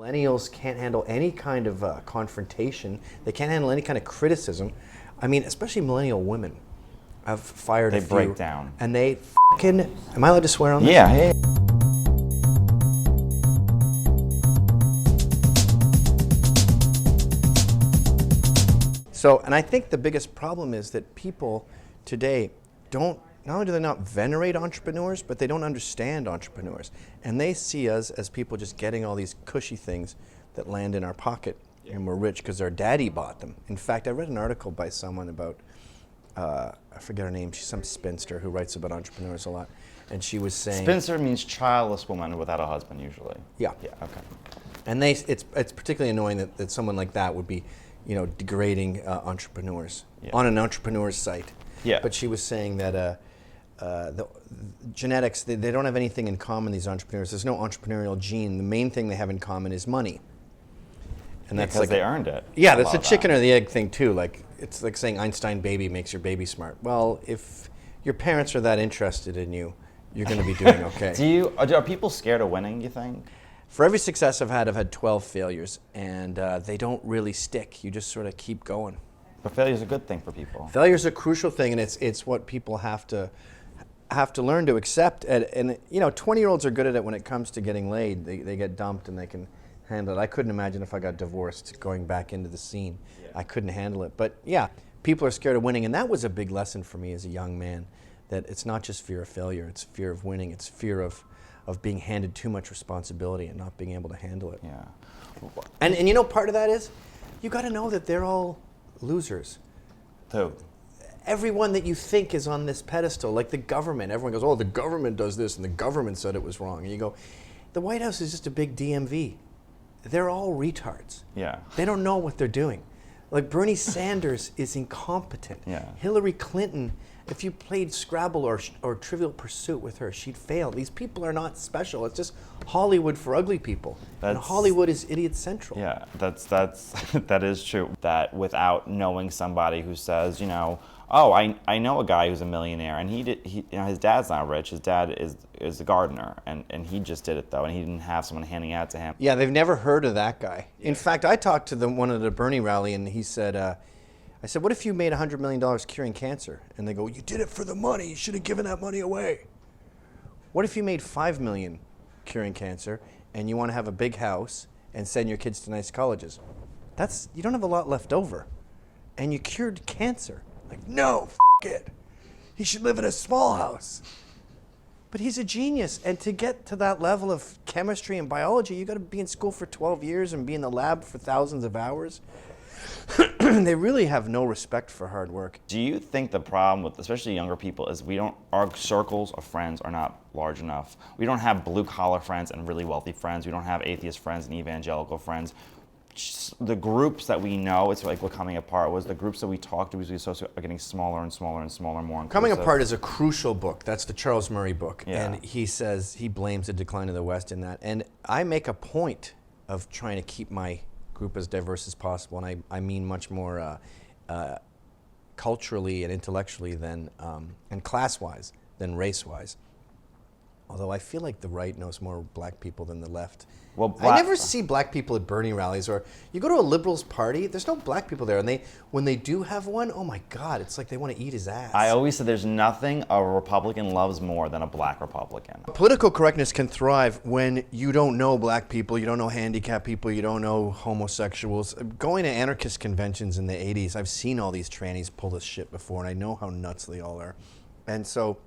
Millennials can't handle any kind of confrontation. They can't handle any kind of criticism. I mean, especially millennial women. I've fired a few. They break down. And they fucking, am I allowed to swear on this? Yeah. So, and I think the biggest problem is that people today don't, not only do they not venerate entrepreneurs, but they don't understand entrepreneurs. And they see us as people just getting all these cushy things that land in our pocket, and we're rich because our daddy bought them. In fact, I read an article by someone about, I forget her name, she's some spinster who writes about entrepreneurs a lot. And she was saying... Spinster means childless woman without a husband, usually. Yeah. Yeah, okay. And it's particularly annoying that someone like that would be, you know, degrading entrepreneurs on an entrepreneur's site. Yeah. But she was saying that the genetics, they don't have anything in common, these entrepreneurs. There's no entrepreneurial gene. The main thing they have in common is money. And that's because like they earned it. Yeah, that's the chicken or the egg thing too. Like, it's like saying Einstein baby makes your baby smart. Well, if your parents are that interested in you, you're going to be doing okay. Are people scared of winning, you think? For every success I've had 12 failures, and they don't really stick. You just sort of keep going. But failure's a good thing for people. Failure's a crucial thing, and it's what people have to learn to accept. And you know, 20-year-olds are good at it when it comes to getting laid. They get dumped and they can handle it. I couldn't imagine if I got divorced going back into the scene. Yeah. I couldn't handle it. But yeah, people are scared of winning, and that was a big lesson for me as a young man, that it's not just fear of failure, it's fear of winning, it's fear of being handed too much responsibility and not being able to handle it. Yeah. And you know, part of that is, you got to know that they're all losers. Who? Everyone that you think is on this pedestal, like the government. Everyone goes, oh, the government does this, and the government said it was wrong. And you go, the White House is just a big DMV. They're all retards. Yeah. They don't know what they're doing. Like, Bernie Sanders is incompetent. Yeah. Hillary Clinton, if you played Scrabble or Trivial Pursuit with her, she'd fail. These people are not special. It's just Hollywood for ugly people. And Hollywood is idiot central. Yeah, that is true. That without knowing somebody who says, you know, oh, I know a guy who's a millionaire, and you know, his dad's not rich. His dad is a gardener, and he just did it though, and he didn't have someone handing it out to him. Yeah, they've never heard of that guy. Yeah. In fact, I talked to one at a Bernie rally, and he said, I said, what if you made $100 million curing cancer? And they go, you did it for the money. You should have given that money away. What if you made $5 million curing cancer, and you want to have a big house and send your kids to nice colleges? You don't have a lot left over, and you cured cancer. Like, no, it. He should live in a small house. But he's a genius, and to get to that level of chemistry and biology, you got to be in school for 12 years and be in the lab for thousands of hours. They really have no respect for hard work. Do you think the problem with especially younger people is our circles of friends are not large enough? We don't have blue collar friends and really wealthy friends. We don't have atheist friends and evangelical friends. The groups that we know, it's like we're coming apart. Was the groups that we talk to, are getting smaller and smaller and smaller, more inclusive. Coming Apart is a crucial book. That's the Charles Murray book. Yeah. And he says, he blames the decline of the West in that. And I make a point of trying to keep my group as diverse as possible. And I mean much more culturally and intellectually than, and class-wise than race-wise. Although I feel like the right knows more black people than the left. Well, I never see black people at Bernie rallies, or you go to a liberals party, there's no black people there, and when they do have one, oh my God, it's like they want to eat his ass. I always say there's nothing a Republican loves more than a black Republican. Political correctness can thrive when you don't know black people, you don't know handicapped people, you don't know homosexuals. Going to anarchist conventions in the 80s, I've seen all these trannies pull this shit before, and I know how nuts they all are. And so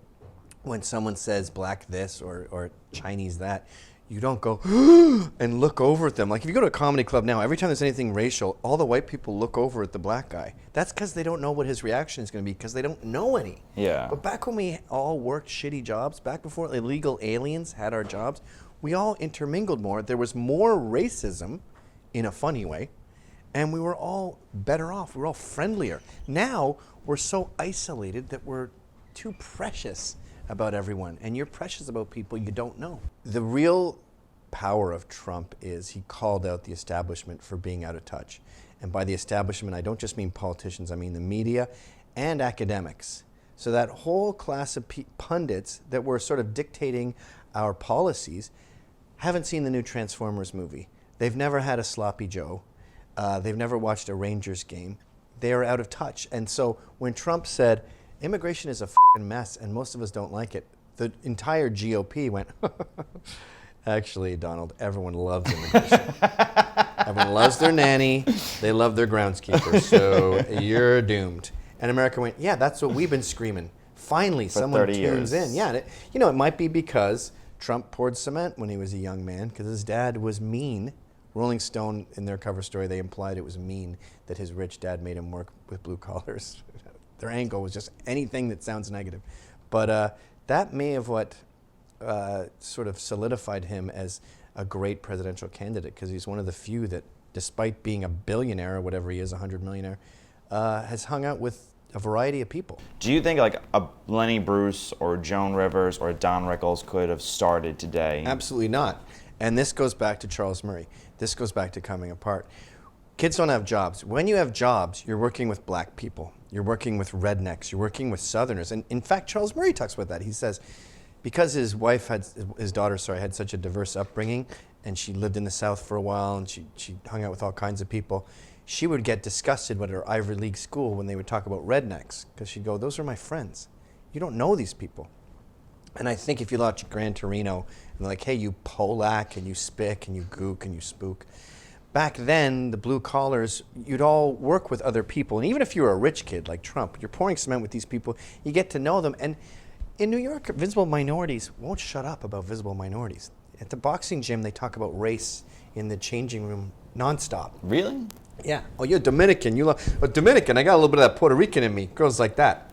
when someone says black this or Chinese that, you don't go and look over at them. Like if you go to a comedy club now, every time there's anything racial, all the white people look over at the black guy. That's because they don't know what his reaction is going to be, because they don't know any. Yeah. But back when we all worked shitty jobs, back before illegal aliens had our jobs, we all intermingled more. There was more racism in a funny way, and we were all better off. We were all friendlier. Now we're so isolated that we're too precious about everyone, and you're precious about people you don't know. The real power of Trump is he called out the establishment for being out of touch. And by the establishment, I don't just mean politicians, I mean the media and academics. So that whole class of pundits that were sort of dictating our policies haven't seen the new Transformers movie. They've never had a sloppy Joe. They've never watched a Rangers game. They are out of touch. And so when Trump said, immigration is a f***ing mess and most of us don't like it, the entire GOP went, actually, Donald, everyone loves immigration. Everyone loves their nanny. They love their groundskeeper. So you're doomed. And America went, yeah, that's what we've been screaming. Finally, For someone 30 tunes years. in. Yeah, and it might be because Trump poured cement when he was a young man because his dad was mean. Rolling Stone, in their cover story, they implied it was mean that his rich dad made him work with blue collars. Their angle was just anything that sounds negative. But that may have what sort of solidified him as a great presidential candidate because he's one of the few that, despite being a billionaire or whatever he is, 100 millionaire, has hung out with a variety of people. Do you think like a Lenny Bruce or Joan Rivers or Don Rickles could have started today? Absolutely not. And this goes back to Charles Murray. This goes back to coming apart. Kids don't have jobs. When you have jobs, you're working with black people. You're working with rednecks. You're working with Southerners. And in fact, Charles Murray talks about that. He says, because his daughter had such a diverse upbringing, and she lived in the South for a while, and she hung out with all kinds of people, she would get disgusted with her Ivy League school when they would talk about rednecks, because she'd go, those are my friends. You don't know these people. And I think if you watch Gran Torino, and they're like, hey, you Polak, and you spick, and you gook, and you spook. Back then, the blue collars, you'd all work with other people. And even if you were a rich kid like Trump, you're pouring cement with these people, you get to know them. And in New York, visible minorities won't shut up about visible minorities. At the boxing gym, they talk about race in the changing room nonstop. Really? Yeah. Oh, you're Dominican. Dominican, I got a little bit of that Puerto Rican in me. Girls like that.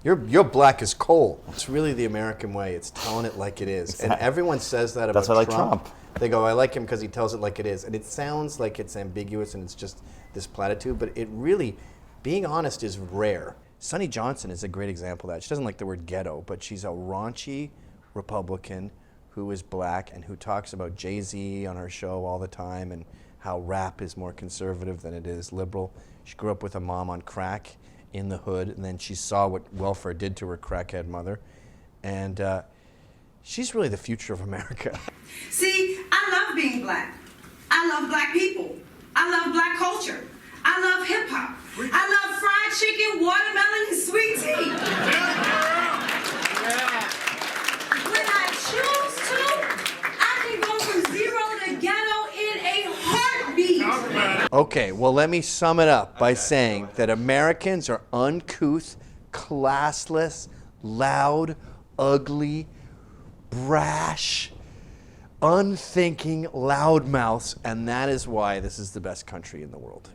You're black as coal. It's really the American way. It's telling it like it is. Exactly. And everyone says that about That's why I like Trump. They go, I like him because he tells it like it is. And it sounds like it's ambiguous and it's just this platitude, but it really, being honest is rare. Sonny Johnson is a great example of that. She doesn't like the word ghetto, but she's a raunchy Republican who is black and who talks about Jay-Z on her show all the time and how rap is more conservative than it is liberal. She grew up with a mom on crack in the hood, and then she saw what welfare did to her crackhead mother. And she's really the future of America. See, I love being black. I love black people. I love black culture. I love hip hop. I love fried chicken, watermelon, and sweet tea. When I choose to, I can go from zero to ghetto in a heartbeat. Okay, well, let me sum it up by saying that Americans are uncouth, classless, loud, ugly, brash, unthinking loudmouths, and that is why this is the best country in the world.